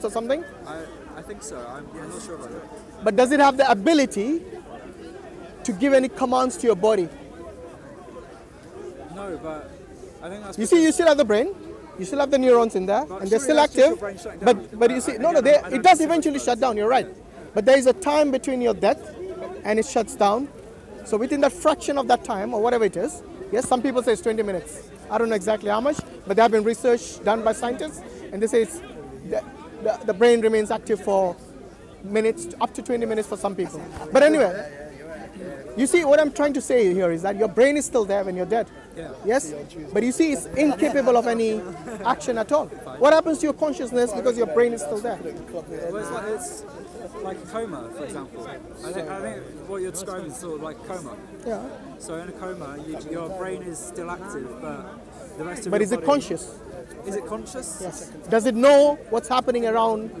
minutes or something? I think so. I'm not sure about that. But does it have the ability to give any commands to your body? No, but I think that's. You see, you still have the brain. You still have the neurons in there, and they're still active. But you see, it does eventually shut down. You're right. But there is a time between your death and it shuts down. So within that fraction of that time, or whatever it is, yes, some people say it's 20 minutes. I don't know exactly how much, but there have been research done by scientists, and they say it's the brain remains active for minutes, up to 20 minutes for some people. But anyway, you see, what I'm trying to say here is that your brain is still there when you're dead. Yeah. Yes? But you see, it's incapable of any action at all. What happens to your consciousness because your brain is still there? Well, it's like a coma, for example. I think what you're describing is sort of like a coma. Yeah. So in a coma, your brain is still active, but the rest of But your is it body, conscious? Is it conscious? Yes. Does it know what's happening around?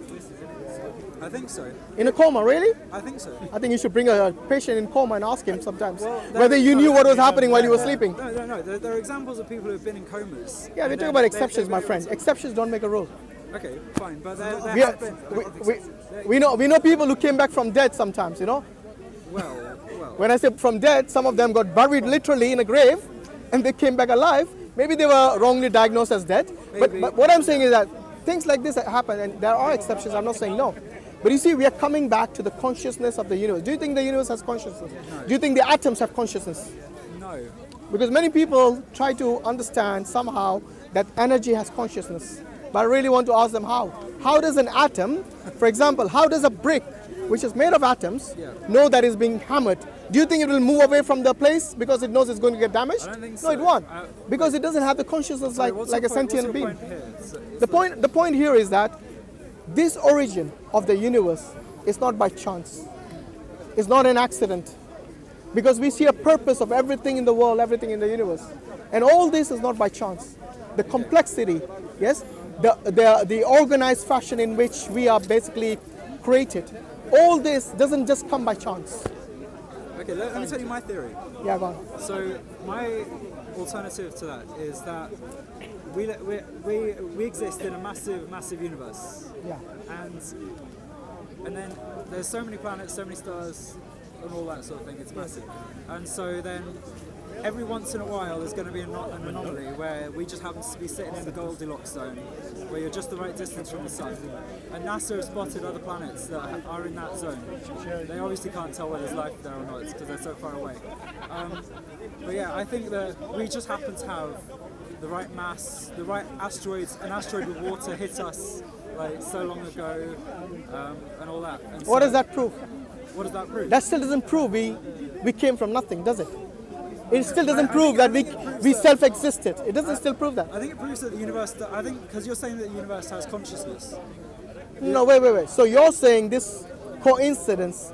I think so. In a coma, really? I think so. I think you should bring a patient in coma and ask him sometimes whether you knew what was happening while you were sleeping. No. There are examples of people who have been in comas. Yeah, we're talking about exceptions, my friend. Exceptions don't make a rule. Okay, fine, but there have been. We know people who came back from dead sometimes, you know? Well. When I say from dead, some of them got buried literally in a grave and they came back alive. Maybe they were wrongly diagnosed as dead. But what I'm saying is that things like this happen, and there are exceptions, I'm not saying no. But you see, we are coming back to the consciousness of the universe. Do you think the universe has consciousness? No. Do you think the atoms have consciousness? No. Because many people try to understand somehow that energy has consciousness. But I really want to ask them how. How does an atom, for example, how does a brick, which is made of atoms, know that it's being hammered? Do you think it will move away from the place because it knows it's going to get damaged? I don't think so. No, it won't. Because it doesn't have the consciousness like a sentient being. The point here is that this origin of the universe is not by chance. It's not an accident. Because we see a purpose of everything in the world, everything in the universe. And all this is not by chance. The complexity, yes, the organized fashion in which we are basically created, all this doesn't just come by chance. Okay, let me tell you my theory. Yeah, go on. So my alternative to that is that we exist in a massive universe. Yeah. And then there's so many planets, so many stars, and all that sort of thing. It's massive. And so then every once in a while there's going to be an anomaly where we just happen to be sitting in the Goldilocks zone, where you're just the right distance from the sun. And NASA has spotted other planets that are in that zone. They obviously can't tell whether there's life there or not because they're so far away. But yeah, I think that we just happen to have the right mass, the right asteroids. An asteroid with water hit us like so long ago, and all that. And What does that prove? What does that prove? That still doesn't prove we came from nothing, does it? It still doesn't prove that we self-existed. It doesn't still prove that. I think it proves that the universe. I think because you're saying that the universe has consciousness. No, wait. So you're saying this coincidence.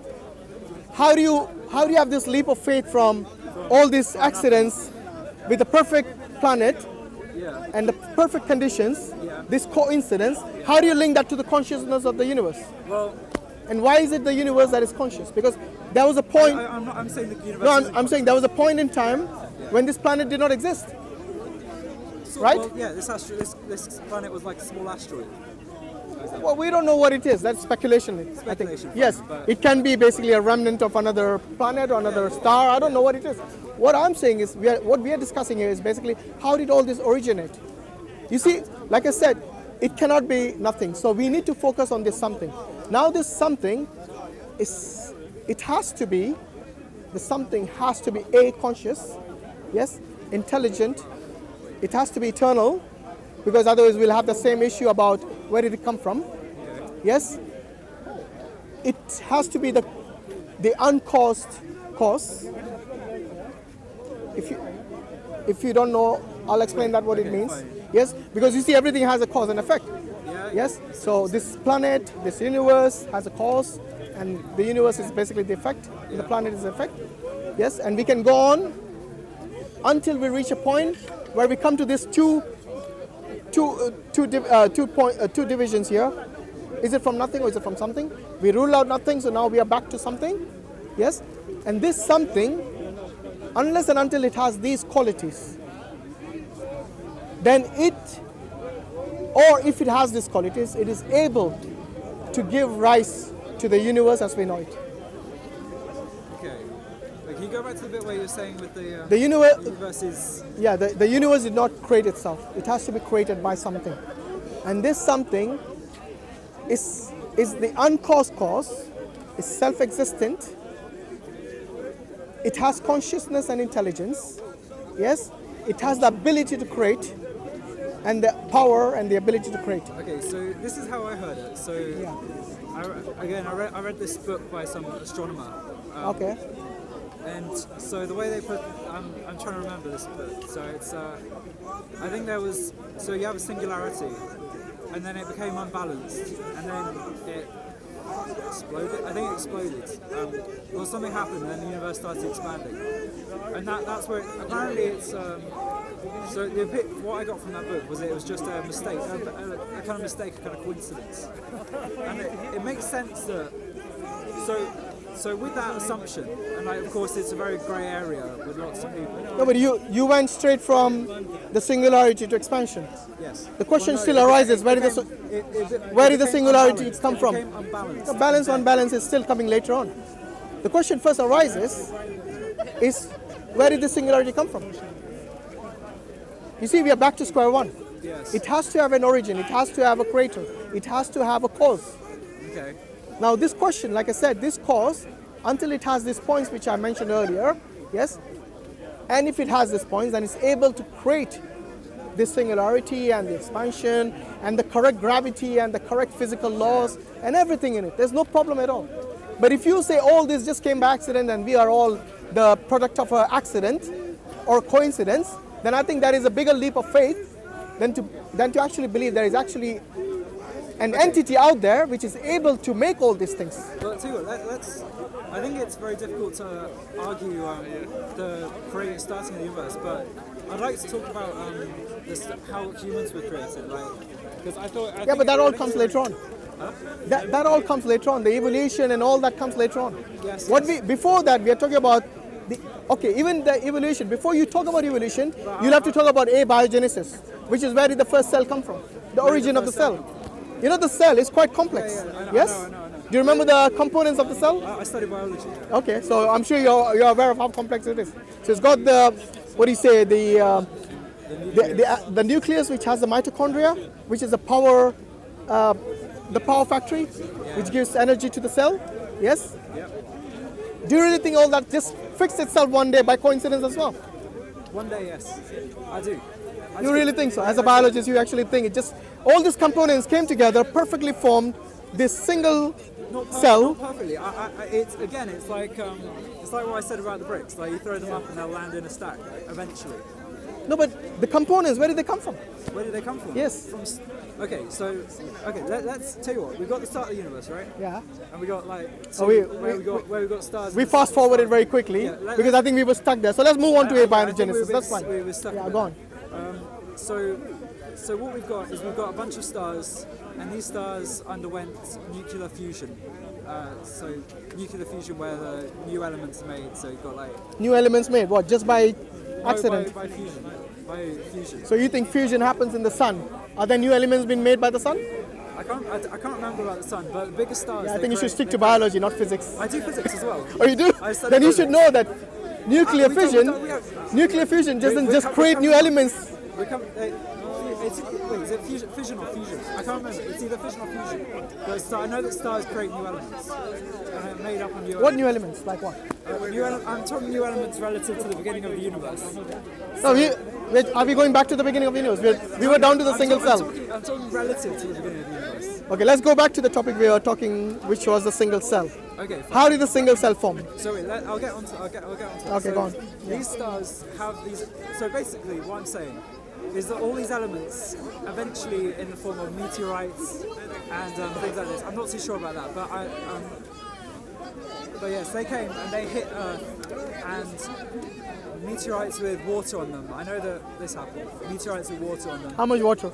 How do you have this leap of faith from all these accidents with the perfect planet and the perfect conditions? This coincidence. How do you link that to the consciousness of the universe? Well. And why is it the universe that is conscious? Because there was a point. I'm saying the universe. No, I'm saying there was a point in time when this planet did not exist. Right? Well, yeah, this planet was like a small asteroid. Well, we don't know what it is. That's speculation. I think. Yes, it can be basically a remnant of another planet or another star. I don't know what it is. What I'm saying is, what we are discussing here is basically how did all this originate? You see, like I said, it cannot be nothing. So we need to focus on this something. Now this something the something has to be conscious, yes, intelligent, it has to be eternal, because otherwise we'll have the same issue about where did it come from, yes, it has to be the uncaused cause. If you don't know, I'll explain that what it means. Yes, because you see everything has a cause and effect. Yes, so this planet, this universe has a cause, and the universe is basically the effect, and the planet is the effect. Yes, and we can go on until we reach a point where we come to this two divisions here. Is it from nothing or is it from something? We rule out nothing, so now we are back to something. Yes, and this something, unless and until it has these qualities, then or if it has these qualities, it is able to give rise to the universe as we know it. Okay. Can you go back to the bit where you're saying with The universe, universe is... yeah, the universe did not create itself. It has to be created by something. And this something is the uncaused cause, is self-existent. It has consciousness and intelligence. Yes? It has the ability to create and the power and the ability to create. Okay, so this is how I heard it. So, Yeah. I read this book by some astronomer. Okay. And so the way they put, I'm trying to remember this book. So it's, I think there was, so you have a singularity, and then it became unbalanced, and then it exploded. I think it exploded. Well, something happened, and then the universe started expanding, and that's where apparently it's. So what I got from that book was it was just a mistake, a kind of mistake, a kind of coincidence, and it makes sense that. So with that assumption, and like of course it's a very grey area with lots of people. No, but you went straight from the singularity to expansion. Yes. The question still arises: where did the singularity come from? The balance on balance is still coming later on. The question first arises: is where did the singularity come from? You see, we are back to square one. Yes. It has to have an origin. It has to have a creator. It has to have a cause. Okay. Now this question, like I said, this cause, until it has these points which I mentioned earlier, yes, and if it has these points, then it's able to create this singularity and the expansion and the correct gravity and the correct physical laws and everything in it. There's no problem at all. But if you say all this just came by accident and we are all the product of an accident or coincidence, then I think that is a bigger leap of faith than to actually believe there is actually an entity out there which is able to make all these things. Well, tell you what, I think it's very difficult to argue the starting of the universe, but I'd like to talk about how humans were created, because I thought. Yeah, but that all comes later on. Huh? That all comes later on. The evolution and all that comes later on. Yes. Before that we are talking about even the evolution. Before you talk about evolution, you'll have to talk about abiogenesis, which is where did the first cell come from? The origin of the cell. You know, the cell is quite complex. Yes? I know. Do you remember the components of the cell? I study biology. Okay, so I'm sure you're aware of how complex it is. So it's got the nucleus, which has the mitochondria, which is the power factory, which gives energy to the cell. Yes? Yep. Do you really think all that just fixed itself one day by coincidence as well? One day, yes. I do. You really think so? As a biologist, you actually think it just all these components came together, perfectly formed this single cell. Not perfectly. It's like what I said about the bricks. Like you throw them up and they'll land in a stack eventually. No, but the components, where did they come from? Where did they come from? Yes. Let's tell you what. We've got the start of the universe, right? Yeah. And we got where we got stars. We fast forwarded very quickly because I think we were stuck there. So let's move on to abiogenesis. That's fine. We were stuck. Yeah, go on. So what we've got a bunch of stars, and these stars underwent nuclear fusion. So nuclear fusion where the new elements are made. So you've got new elements made. What? Just by accident? By fusion. By fusion. So you think fusion happens in the sun? Are there new elements being made by the sun? I can't remember about the sun, but the biggest stars. Yeah, I think you should stick to biology, not physics. I do physics as well. Oh, you do? Then you should know that nuclear fusion doesn't just create new elements. Is it fission or fusion? I can't remember. It's either fission or fusion. But I know that stars create new elements. And they're made up of new elements. What new elements? Like what? I'm talking new elements relative to the beginning of the universe. Are we going back to the beginning of the universe? We were down to the single cell. I'm talking relative to the beginning of the universe. Okay, let's go back to the topic we were talking, which was the single cell. Okay. Fine. How did the single cell form? So wait, I'll get onto that. Okay, go on. These stars have these. So basically, what I'm saying is that all these elements, eventually in the form of meteorites and things like this. I'm not too sure about that, but yes, they came and they hit Earth, and meteorites with water on them. I know that this happened. Meteorites with water on them. How much water?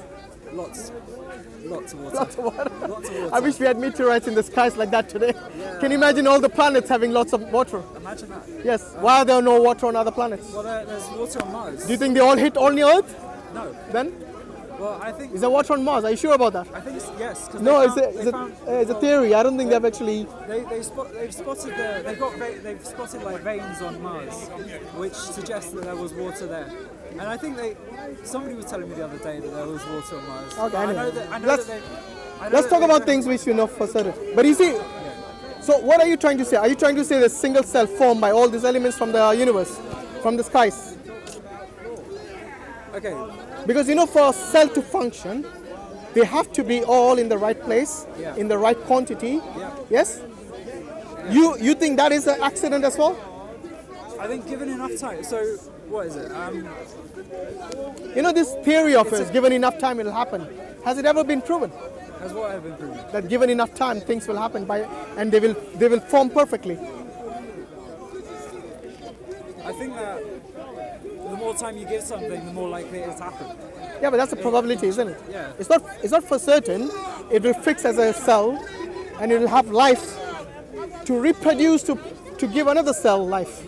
Lots of water. Lots of water. Lots of water. I wish we had meteorites in the skies like that today. Yeah. Can you imagine all the planets having lots of water? Imagine that. Yes. Why are there no water on other planets? Well, there's water on Mars. Do you think they all hit only Earth? No. Then? Well, I think Is there water on Mars? Are you sure about that? I think yes. Cause No, they it's a theory. I don't think they've actually. they've spotted they've spotted like veins on Mars, which suggests that there was water there. And I think somebody was telling me the other day that there was water on Mars. Okay, anyway. Let's Let's talk about things which you know for certain. But you see, so what are you trying to say? Are you trying to say the single cell formed by all these elements from the universe, from the skies? Okay. Because you know, for a cell to function, they have to be all in the right place, in the right quantity. Yeah. Yes? You think that is an accident as well? I think given enough time. So what is it? You know, this theory of it, given enough time it will happen. Has it ever been proven? Has what ever been proven? That given enough time things will happen and they will form perfectly. I think that the more time you give something, the more likely it is to happen. Yeah, but that's a probability, isn't it? Yeah. It's not for certain. It will fix as a cell, and it will have life to reproduce to give another cell life.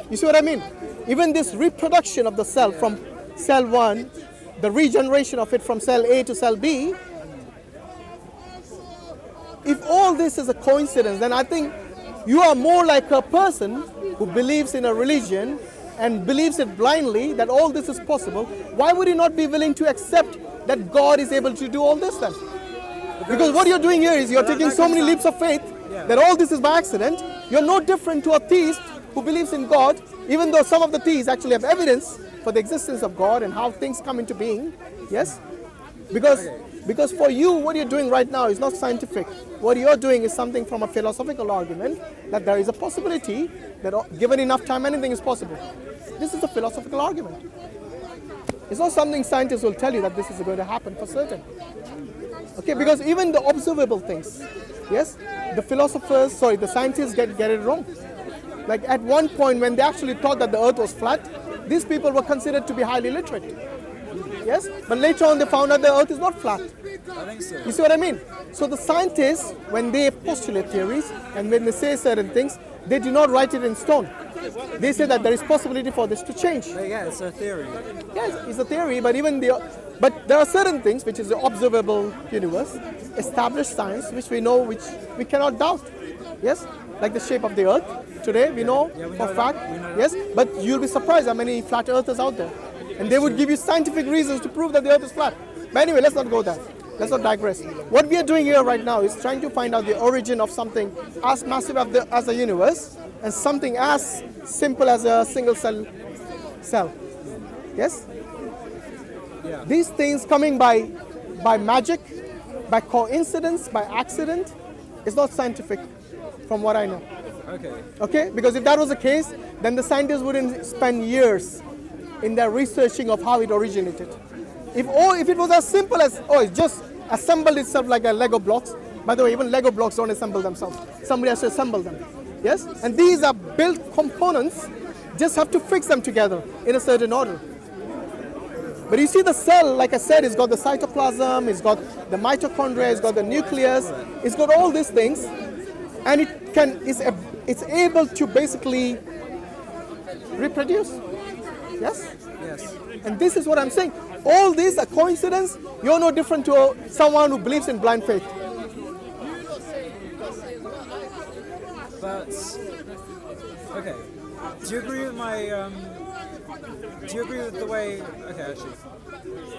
You see what I mean? Even this reproduction of the cell from cell 1, the regeneration of it from cell A to cell B. If all this is a coincidence, then I think you are more like a person who believes in a religion and believes it blindly that all this is possible. Why would you not be willing to accept that God is able to do all this then? Because what you're doing here is you're taking so many leaps of faith that all this is by accident. You're no different to a theist who believes in God, even though some of the theists actually have evidence for the existence of God and how things come into being. Yes? Because for you, what you're doing right now is not scientific. What you're doing is something from a philosophical argument that there is a possibility that given enough time, anything is possible. This is a philosophical argument. It's not something scientists will tell you that this is going to happen for certain. Okay, because even the observable things, yes, the scientists get it wrong. Like at one point when they actually thought that the earth was flat, these people were considered to be highly literate. Yes, but later on they found out the earth is not flat. I think so. You see what I mean? So the scientists, when they postulate theories and when they say certain things, they do not write it in stone. They say that there is possibility for this to change. Yeah, it's a theory. Yes, it's a theory, but but there are certain things which is the observable universe, established science, which we know, which we cannot doubt. Yes, like the shape of the earth. Today we know for a fact. Yes, but you'll be surprised how many flat earthers out there, and they would give you scientific reasons to prove that the earth is flat. But anyway, let's not go there. Let's not digress. What we are doing here right now is trying to find out the origin of something as massive as the universe and something as simple as a single cell. Yes? Yeah. These things coming by magic, by coincidence, by accident, is not scientific from what I know. Okay? Because if that was the case, then the scientists wouldn't spend years in their researching of how it originated. If it was as simple as, it just assembled itself like a Lego blocks. By the way, even Lego blocks don't assemble themselves. Somebody has to assemble them. Yes? And these are built components, just have to fix them together in a certain order. But you see the cell, like I said, it's got the cytoplasm, it's got the mitochondria, it's got the nucleus, it's got all these things, and it's able to basically reproduce. Yes? Yes. And this is what I'm saying. All these are coincidence. You're no different to someone who believes in blind faith. But okay, do you agree with my? Do you agree with the way? Okay, actually,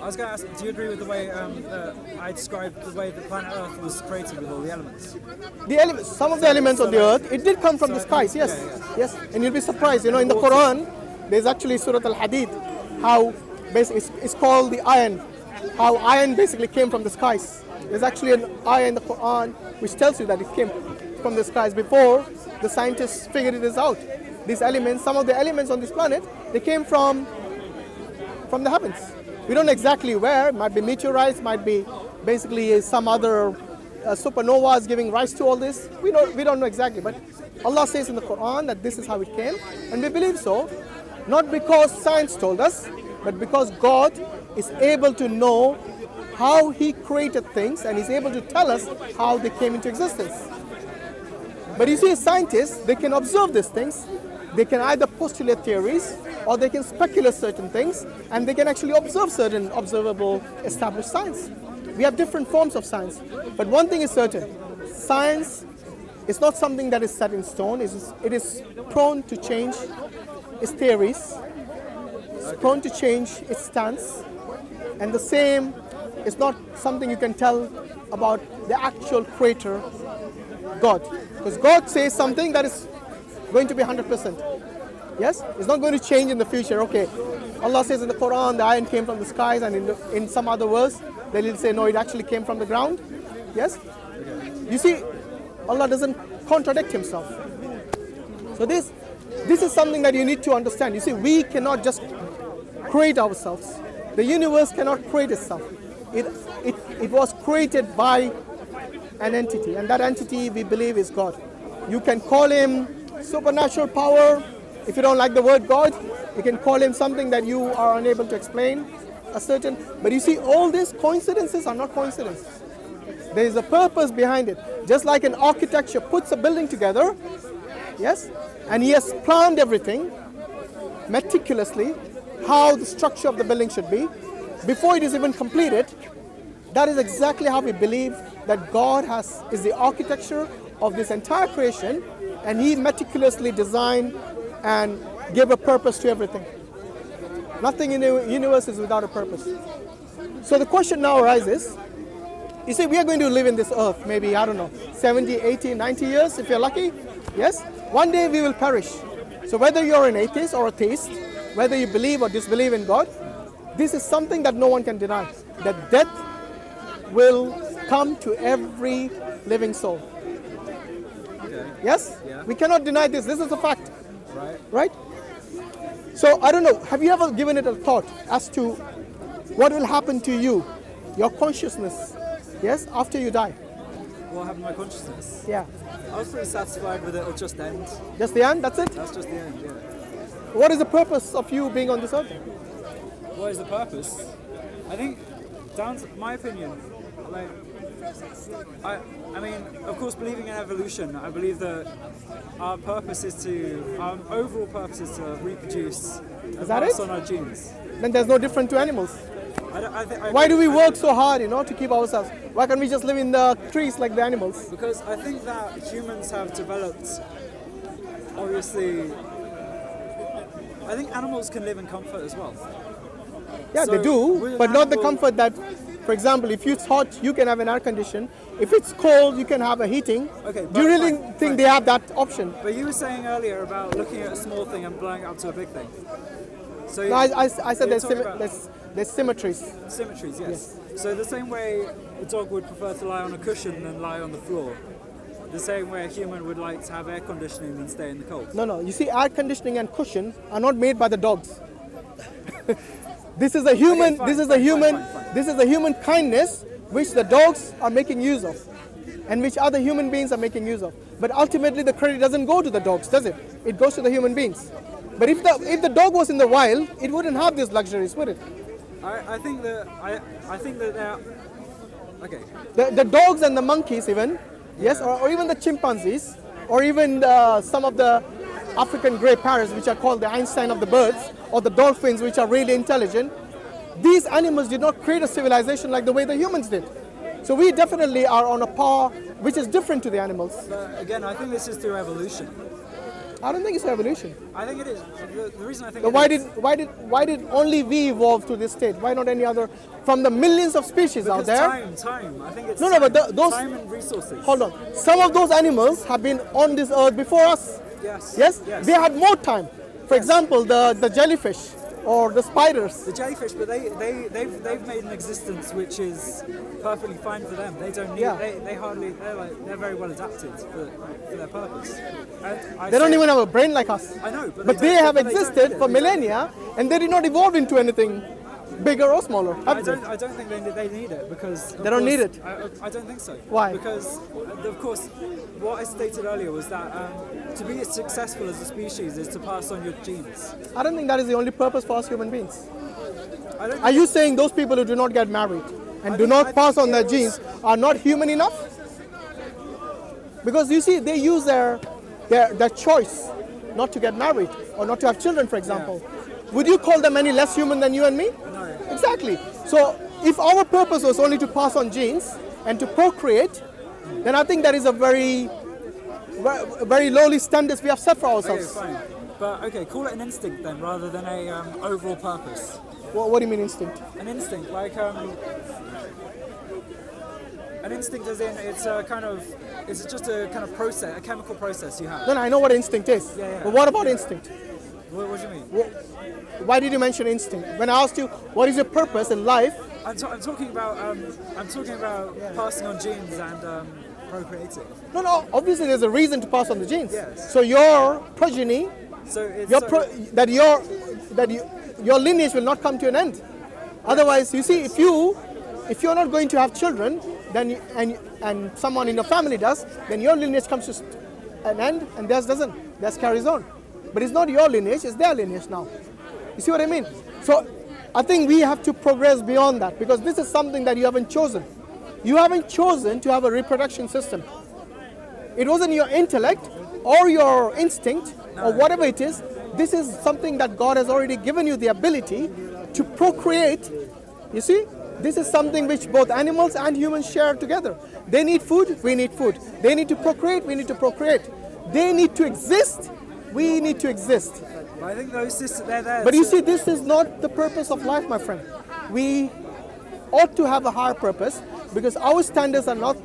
I was going to ask. Do you agree with the way I described the way the planet Earth was created with all the elements? Some of the elements on the Earth, it did come from the skies. Yes, yes. And you'll be surprised. You know, in the Quran, there's actually Surah Al-Hadid, how basically it's called the iron. How iron basically came from the skies. There's actually an ayah in the Quran which tells you that it came from the skies before the scientists figured this out. These elements, some of the elements on this planet, they came from the heavens. We don't know exactly where. It might be meteorites, might be basically some other supernovas giving rise to all this. We don't know exactly, but Allah says in the Quran that this is how it came, and we believe so, not because science told us, but because God is able to know how He created things, and He's able to tell us how they came into existence. But you see, scientists, they can observe these things, They can either postulate theories or they can speculate certain things, and they can actually observe certain observable established science. We have different forms of science. But one thing is certain, science is not something that is set in stone. It is prone to change its theories, it's prone to change its stance, and the same is not something you can tell about the actual creator, God. Because God says something that is going to be 100%. Yes? It's not going to change in the future. Okay, Allah says in the Quran, the iron came from the skies, and in some other verse, they'll say, no, it actually came from the ground. Yes? You see, Allah doesn't contradict himself. So this is something that you need to understand. You see, we cannot just create ourselves. The universe cannot create itself. It was created by an entity, and that entity we believe is God. You can call him supernatural power. If you don't like the word God, you can call him something that you are unable to explain, but you see, all these coincidences are not coincidences. There is a purpose behind it. Just like an architecture puts a building together, yes, and he has planned everything meticulously, how the structure of the building should be, before it is even completed. That is exactly how we believe that God is the architecture of this entire creation, and he meticulously designed and gave a purpose to everything. Nothing in the universe is without a purpose. So the question now arises, you see, we are going to live in this earth, maybe, I don't know, 70, 80, 90 years, if you're lucky. Yes? One day we will perish. So whether you're an atheist or a theist, whether you believe or disbelieve in God, this is something that no one can deny. That death will come to every living soul. Okay. Yes? Yeah. We cannot deny this. This is a fact. Right. Right? So, I don't know, have you ever given it a thought as to what will happen to you, your consciousness, yes, after you die? What happened to my consciousness? Yeah. I was pretty satisfied with it. It'll just end. Just the end? That's it? That's just the end, yeah. What is the purpose of you being on this earth? What is the purpose? I think, down to my opinion, like, I mean, of course, believing in evolution, I believe that our overall purpose is to reproduce and pass on our genes. Then there's no different to animals. Why do we work so hard, to keep ourselves? Why can't we just live in the trees like the animals? Because I think that humans have developed, obviously, I think animals can live in comfort as well. Yeah, So, they do, with but an not the animal- comfort that, for example, if it's hot, you can have an air condition. If it's cold, you can have a heating. Okay, Do you but really fine, think fine. they have that option? But you were saying earlier about looking at a small thing and blowing it up to a big thing. So No, I said you're there's, talking about there's symmetries. symmetries, yes. So the same way a dog would prefer to lie on a cushion than lie on the floor, the same way a human would like to have air conditioning than stay in the cold. No. You see, air conditioning and cushion are not made by the dogs. This is a human. Okay, this is a fine, human. fine. This is a human kindness which the dogs are making use of, and which other human beings are making use of. But ultimately, the credit doesn't go to the dogs, does it? It goes to the human beings. But if the dog was in the wild, it wouldn't have these luxuries, would it? I think that they're okay. The dogs and the monkeys, even, yes, or even the chimpanzees, or even some of the African grey parrots, which are called the Einstein of the birds, or the dolphins, which are really intelligent. These animals did not create a civilization like the way the humans did. So we definitely are on a par which is different to the animals. But again, I think this is through evolution. I don't think it's evolution. I think it is. The reason I think But why did only we evolve to this state? Why not any other? From the millions of species out there. Time. I think it's No, but those. time and resources. Hold on. Some of those animals have been on this earth before us. Yes. Yes. Yes. They had more time. For example, the jellyfish or the spiders. The jellyfish, but they've made an existence which is perfectly fine for them. They don't need. Yeah. They're very well adapted for their purpose. And They don't even have a brain like us. I know, But they have existed for millennia, and they did not evolve into anything bigger or smaller. I don't think they need it because They don't need it. I don't think so. Why? Because of course, what I stated earlier was that to be successful as a species is to pass on your genes. I don't think that is the only purpose for us human beings. I don't Are you saying those people who do not get married and do not pass on their genes are not human enough? Because you see, they use their choice not to get married or not to have children, for example. Would you call them any less human than you and me? No. Exactly. So if our purpose was only to pass on genes and to procreate, then I think that is a very lowly standards we have set for ourselves. Okay, fine. But okay, call it an instinct then, rather than a overall purpose. What do you mean instinct? An instinct, like an instinct as in it's just a kind of process, a chemical process you have. No, I know what instinct is. Yeah. But what about instinct? What do you mean? Why did you mention instinct? When I asked you what is your purpose in life? I'm talking about passing on genes and procreating. No. Obviously, there's a reason to pass on the genes. Yes. So your progeny, So it's your lineage will not come to an end. Otherwise, you see, if you're not going to have children, then and someone in your family does, then your lineage comes to an end, and theirs doesn't. Theirs carries on. But it's not your lineage; it's their lineage now. You see what I mean? So I think we have to progress beyond that, because this is something that you haven't chosen. You haven't chosen to have a reproduction system. It wasn't your intellect or your instinct or whatever it is. This is something that God has already given you the ability to procreate. You see? This is something which both animals and humans share together. They need food, we need food. They need to procreate, we need to procreate. They need to exist, we need to exist. I think those systems, they're there. But you see, this is not the purpose of life, my friend. We ought to have a higher purpose, because our standards are not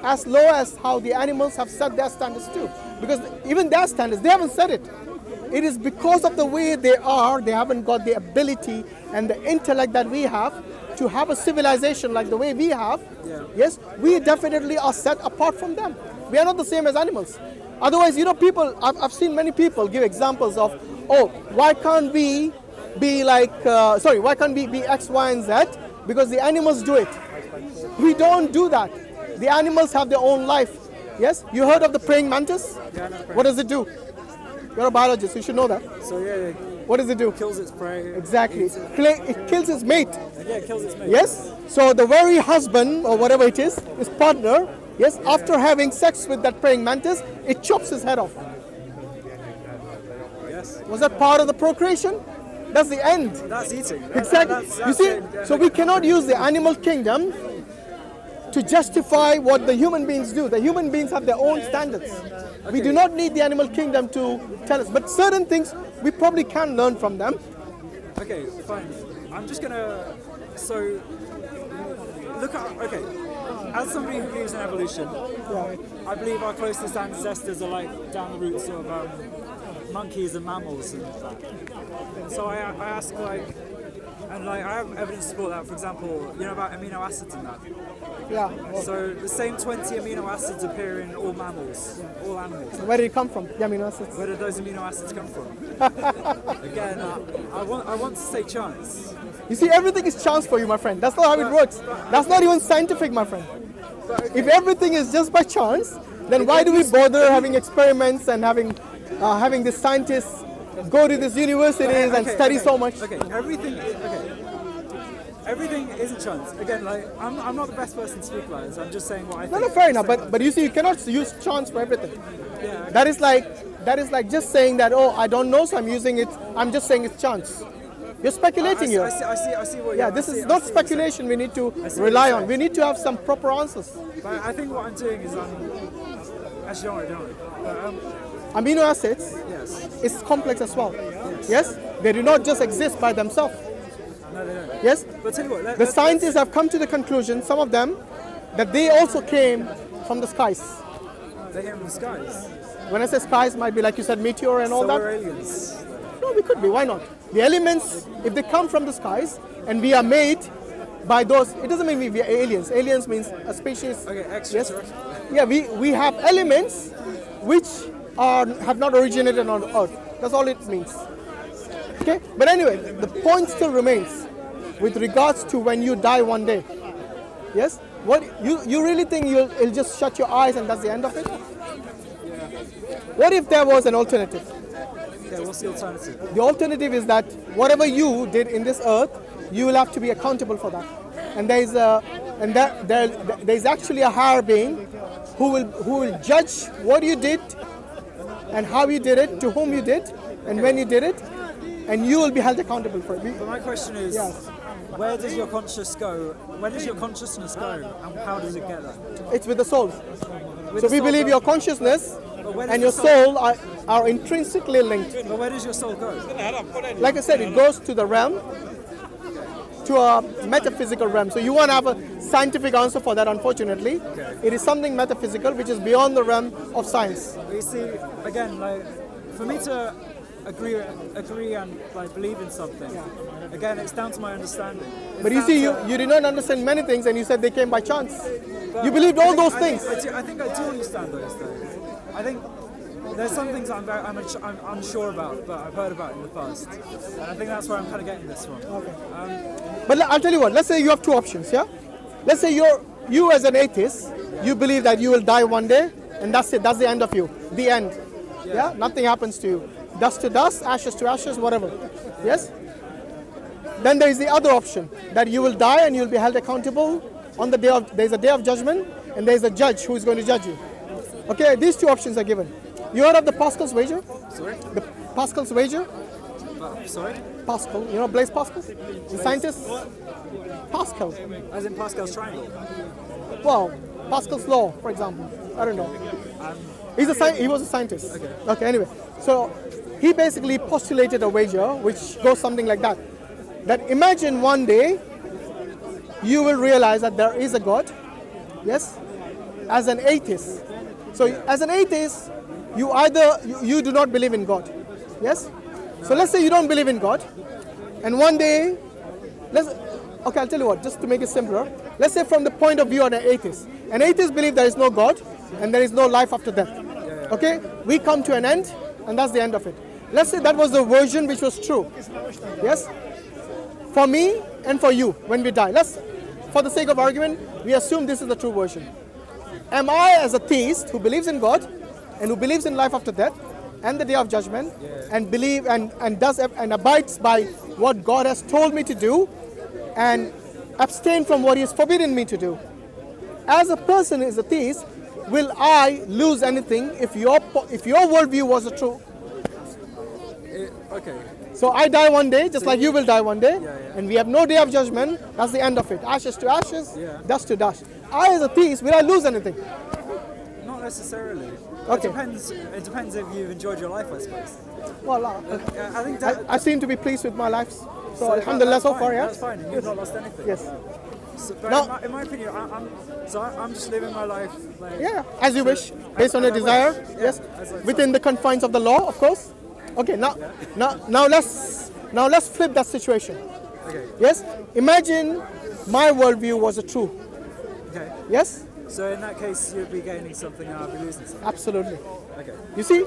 as low as how the animals have set their standards too. Because even their standards, they haven't set it. It is because of the way they are, they haven't got the ability and the intellect that we have to have a civilization like the way we have. Yeah. Yes, we definitely are set apart from them. We are not the same as animals. Otherwise, people, I've seen many people give examples of, why can't we be like, why can't we be X, Y, and Z? Because the animals do it. We don't do that. The animals have their own life. Yes? You heard of the praying mantis? Yeah, I know. What does it do? You're a biologist, you should know that. So yeah, What does it do? kills its prey. Exactly. It kills its mate. Yeah, it kills its mate. Yes? So the very husband, or whatever it is, his partner, yes, after having sex with that praying mantis, it chops his head off. Yes. Was that part of the procreation? That's the end. That's eating. Exactly. You see, so we cannot use the animal kingdom to justify what the human beings do. The human beings have their own standards. Okay. We do not need the animal kingdom to tell us, but certain things we probably can learn from them. Okay, fine. I'm just gonna, look at, okay, as somebody who believes in evolution, I believe our closest ancestors are like down the roots of monkeys and mammals and that. So I ask I have evidence to support that. For example, about amino acids and that. Yeah. So the same 20 amino acids appear in all mammals, all animals. Where did it come from? The amino acids. Where did those amino acids come from? Again, I want to say chance. You see, everything is chance for you, my friend. That's not how it works. That's not even scientific, my friend. If everything is just by chance, then why do we bother having experiments and having the scientists go to these universities and study so much? Everything isn't chance. Again, I'm not the best person to speak about this. I'm just saying what I think. No, fair enough. But you see, you cannot use chance for everything. Yeah. That is like just saying that, I don't know, so I'm using it. I'm just saying it's chance. You're speculating here. I see what. Yeah, this is not speculation. We need to rely on. We need to have some proper answers. But I think what I'm doing is actually don't worry. Amino acids is complex as well. Yes, they do not just exist by themselves. No, they don't. Yes, But tell you what, the scientists have come to the conclusion, some of them, that they also came from the skies. They came from the skies. When I say skies, might be like you said, meteor and all that. So we're aliens. No, we could be. Why not? The elements, if they come from the skies and we are made by those, it doesn't mean we are aliens. Aliens means a species. Okay, extraterrestrial. Yeah, we have elements which have not originated on Earth. That's all it means. Okay? But anyway, the point still remains with regards to when you die one day. Yes? What you really think you'll just shut your eyes and that's the end of it? What if there was an alternative? Yeah, what's the alternative? The alternative is that whatever you did in this earth, you will have to be accountable for that. And there's actually a higher being who will judge what you did and how you did it, to whom you did, and when you did it, and you will be held accountable for it. But my question is, where does your consciousness go? Where does your consciousness go, and how does it get there? It's with the soul. With So the we soul believe go- your consciousness But where does and your soul are intrinsically linked. But where does your soul go? Like I said, it goes to the realm, to a metaphysical realm. So you won't have a scientific answer for that, unfortunately. It is something metaphysical which is beyond the realm of science. But you see, again, like for me to agree and like believe in something, again, it's down to my understanding. It's But you down see, to- you did not understand many things, and you said they came by chance. You believed all those things. I think I do understand those things. I think there's some things I'm unsure about, but I've heard about in the past, and I think that's where I'm kind of getting this from. But I'll tell you what. Let's say you have two options. Yeah. Let's say you as an atheist, you believe that you will die one day, and that's it. That's the end of you. The end. Yeah. Nothing happens to you. Dust to dust, ashes to ashes, whatever. Yes. Then there is the other option that you will die and you will be held accountable on the day of. There is a day of judgment, and there is a judge who is going to judge you. Okay. These two options are given. You heard of the Pascal's wager? Sorry? The Pascal's wager? Sorry? Pascal. You know Blaise Pascal? The scientist? Pascal. As in Pascal's triangle? Well, Pascal's law, for example. I don't know. He was a scientist. Okay, anyway. So he basically postulated a wager which goes something like that. That imagine one day you will realize that there is a God. Yes? As an atheist. So as an atheist, you do not believe in God. Yes? So let's say you don't believe in God. And one day, okay, I'll tell you what, just to make it simpler. Let's say from the point of view of an atheist. An atheist believes there is no God and there is no life after death. Okay? We come to an end and that's the end of it. Let's say that was the version which was true. Yes? For me and for you when we die. For the sake of argument, we assume this is the true version. Am I, as a theist who believes in God and who believes in life after death and the day of judgment and believe and abides by what God has told me to do and abstain from what He has forbidden me to do? As a person, as a theist, will I lose anything if your worldview was the true? Okay. So I die one day, just like you will die one day, and we have no day of judgment. That's the end of it. Ashes to ashes, dust to dust. I, as a theist, will I lose anything? Not necessarily. Okay. It depends if you've enjoyed your life, I suppose. Well, I think that, I seem to be pleased with my life. So alhamdulillah, so far, yeah. That's fine. You've not lost anything. Yes. So, but No. in my opinion, I'm just living my life. Like, Yeah, as you wish, based on your desire. Yes, within the confines of the law, of course. Okay, now let's flip that situation. Okay. Yes, imagine my worldview was a true. Okay. Yes, So in that case, you'd be gaining something and I'd be losing something. absolutely. Okay. You see,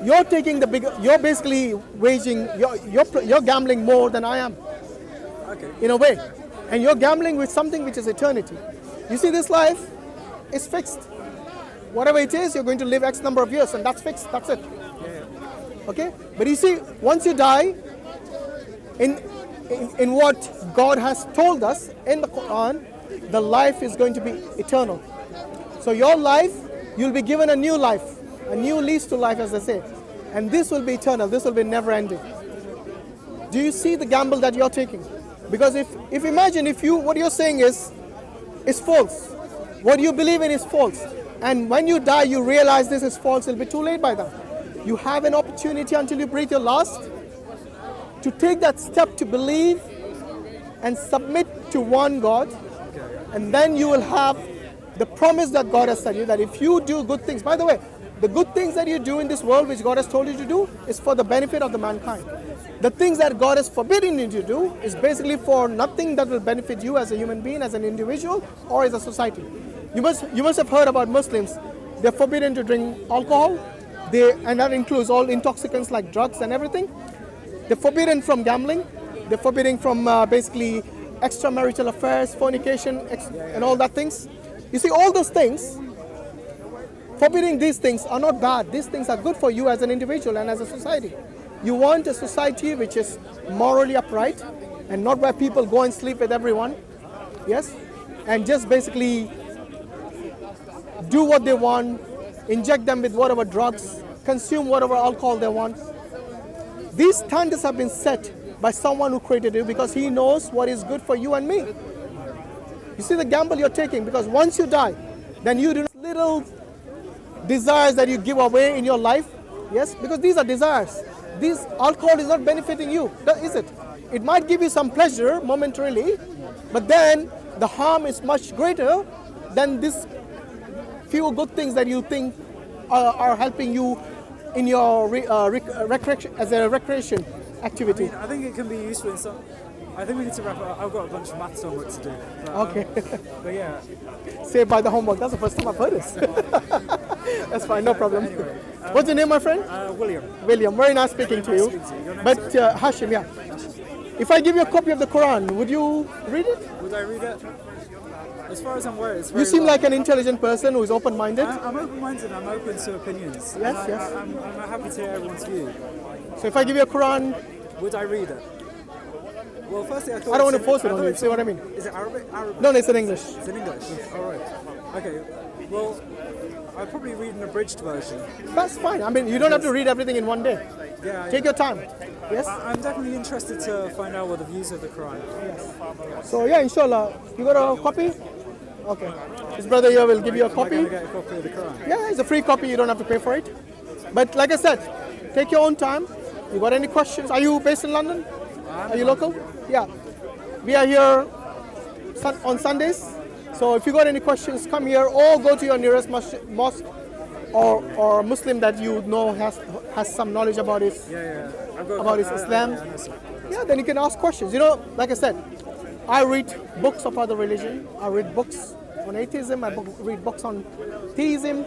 you're taking the bigger. You're basically waging. You're gambling more than I am, Okay. in a way, and you're gambling with something which is eternity. You see, this life is fixed. Whatever it is, you're going to live X number of years, and that's fixed. That's it. Yeah. Okay? But you see, once you die, in what God has told us in the Quran, the life is going to be eternal. So your life, you'll be given a new life, a new lease to life, as they say. And this will be eternal. This will be never ending. Do you see the gamble that you're taking? Because if imagine if what you're saying is false. What you believe in is false. And when you die, you realize this is false. It'll be too late by then. You have an opportunity until you breathe your last to take that step to believe and submit to one God. And then you will have the promise that God has said you, that if you do good things, by the way, the good things that you do in this world which God has told you to do is for the benefit of the mankind. The things that God has forbidden you to do is basically for nothing that will benefit you as a human being, as an individual, or as a society. You must have heard about Muslims. They're forbidden to drink alcohol, and that includes all intoxicants like drugs and everything. They're forbidden from gambling. They're forbidden from basically extramarital affairs, fornication, and all that things. You see, all those things, forbidding these things are not bad. These things are good for you as an individual and as a society. You want a society which is morally upright and not where people go and sleep with everyone, yes, and just basically do what they want, inject them with whatever drugs, consume whatever alcohol they want. These standards have been set by someone who created you because he knows what is good for you and me. You see the gamble you're taking, because once you die, then you do little desires that you give away in your life. Yes, because these are desires. This alcohol is not benefiting you, is it? It might give you some pleasure momentarily, but then the harm is much greater than these few good things that you think are helping you in your recreation, as a recreation activity. I think it can be useful in some. I think we need to wrap up. I've got a bunch of maths homework to do. But, Okay. But yeah. Saved by the homework. That's the first time I've heard this. That's fine, no problem. Anyway, What's your name, my friend? William. William. Very nice speaking to you. Your name, But Hashim, yeah. If I give you a copy of the Quran, would you read it? Would I read it? As far as I'm aware, it's very You seem long. like an intelligent person who is open-minded. I'm open-minded. I'm open to opinions. Yes, and yes. I'm happy to hear everyone's view. So if I give you a Quran, Would I read it? Well, firstly, I I don't want to force it on you. See what I mean? Is it Arabic? Arabic? No, it's in English. It's in English. All right. Okay. Well, I'll probably read an abridged version. That's fine. I mean, you don't have to read everything in one day. Yeah. Take your time. Yes? I'm definitely interested to find out what the views of the Quran. So yeah, inshallah. You got a copy? Okay. His brother here will give you a Am I copy. going to get a copy of the Quran? Yeah, it's a free copy. You don't have to pay for it. But like I said, take your own time. You got any questions? Are you based in London? Are you local? Yeah. We are here on Sundays. So if you got any questions, come here or go to your nearest mosque or Muslim that you know has some knowledge about it. Yeah. I've got About Islam. Yeah, then you can ask questions. You know, like I said, I read books of other religion. I read books on atheism. I read books on theism.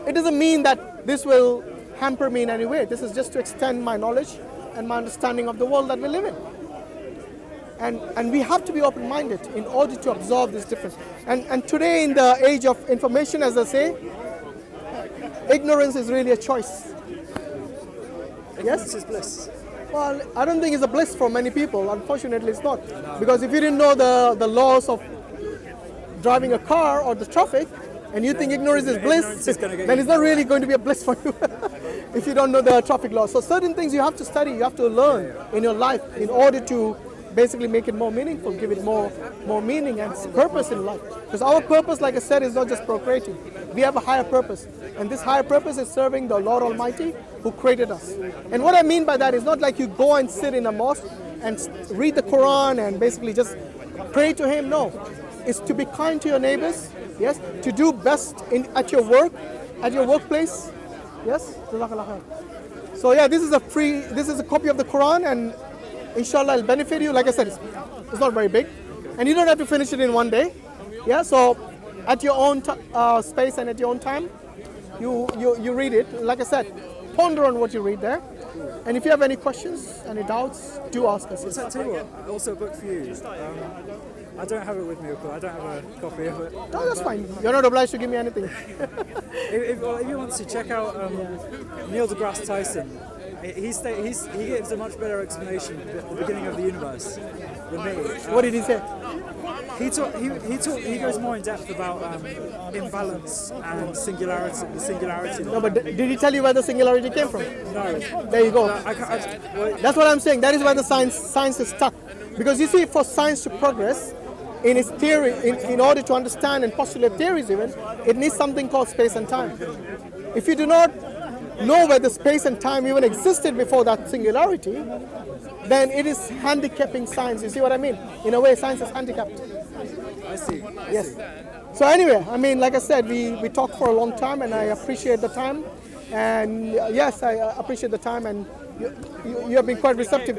It doesn't mean that this will hamper me in any way. This is just to extend my knowledge and my understanding of the world that we live in. And we have to be open-minded in order to absorb this difference. And today, in the age of information, as I say, ignorance is really a choice. Ignorance is bliss. Well, I don't think it's a bliss for many people. Unfortunately, it's not. Because if you didn't know the laws of driving a car or the traffic, and you think ignorance is bliss, then it's not really going to be a bliss for you if you don't know the traffic laws. So certain things you have to study, you have to learn in your life in order to basically make it more meaningful, give it more meaning and purpose in life. Because our purpose, like I said, is not just procreating. We have a higher purpose. And this higher purpose is serving the Lord Almighty who created us. And what I mean by that is not like you go and sit in a mosque and read the Quran and basically just pray to Him. No. It's to be kind to your neighbors. Yes. To do best at your work, at your workplace. Yes. So yeah, this is a copy of the Quran, and inshallah it'll benefit you. Like I said, it's not very big. And you don't have to finish it in one day. Yeah, so at your own space and at your own time, you read it. Like I said, ponder on what you read there. And if you have any questions, any doubts, do ask us. What's that too? Also a book for you. I don't have it with me, of course. I don't have a copy of it. No, that's fine. You're not obliged to give me anything. If you want to check out Neil deGrasse Tyson, he gives a much better explanation at the beginning of the universe than me. What did he say? He goes more in depth about imbalance and singularity. The singularity. No, but did he tell you where the singularity came from? No. There you go. Well, That's what I'm saying. That is why the science is stuck. Because you see, for science to progress in its theory, in order to understand and postulate theories even, it needs something called space and time. If you do not know whether space and time even existed before that singularity, then it is handicapping science. You see what I mean? In a way, science is handicapped. I see. Yes. So anyway, I mean, like I said, we talked for a long time, and I appreciate the time. And yes, I appreciate the time, and you have been quite receptive.